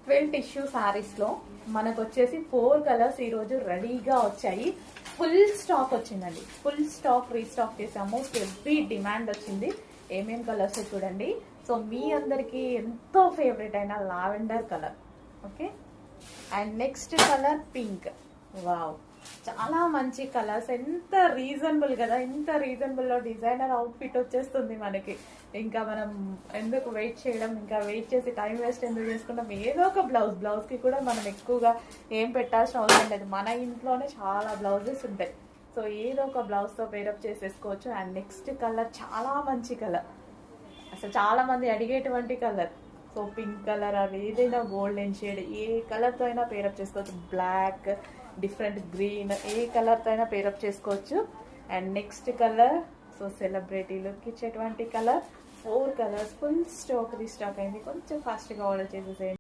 క్విల్ tissue saris లో మనకు వచ్చేసి 4 కలర్స్ ఈ రోజు రెడీగా వచ్చాయి. ఫుల్ స్టాక్ వచ్చిందండి, ఫుల్ స్టాక్ రీస్టాక్ చేసాము. హెవీ డిమాండ్ వచ్చింది. ఏమేం కలర్స్ చూడండి. సో మీ అందరికి ఎంతో ఫేవరెట్ అయిన lavender colour, okay. And next colour pink. Wow, చాలా మంచి కలర్స్. ఎంత రీజనబుల్ కదా, ఎంత రీజనబుల్ లో డిజైనర్ అవుట్ ఫిట్ వచ్చేస్తుంది మనకి. ఇంకా మనం ఎందుకు వెయిట్ చేయడం, ఇంకా వెయిట్ చేసి టైం వేస్ట్ ఎందుకు చేసుకుంటాం. ఏదో ఒక బ్లౌజ్ కి కూడా మనం ఎక్కువగా ఏం పెట్టాల్సిన అవసరం లేదు. మన ఇంట్లోనే చాలా బ్లౌజెస్ ఉంటాయి. సో ఏదో ఒక బ్లౌజ్ తో పేరప్ చేసేసుకోవచ్చు. అండ్ నెక్స్ట్ కలర్ చాలా మంచి కలర్, అసలు చాలా మంది అడిగేటువంటి కలర్. సో పింక్ కలర్, అది ఏదైనా గోల్డెన్ షేడ్, ఏ కలర్తో అయినా పేరప్ చేసుకోవచ్చు. బ్లాక్, డిఫరెంట్ గ్రీన్, ఏ కలర్తో అయినా పేరప్ చేసుకోవచ్చు. And next colour, so celebrity look ఇచ్చేటువంటి colour. 4 colours full stock restock అయింది. కొంచెం ఫాస్ట్గా ఆర్డర్ చేసేసేయండి.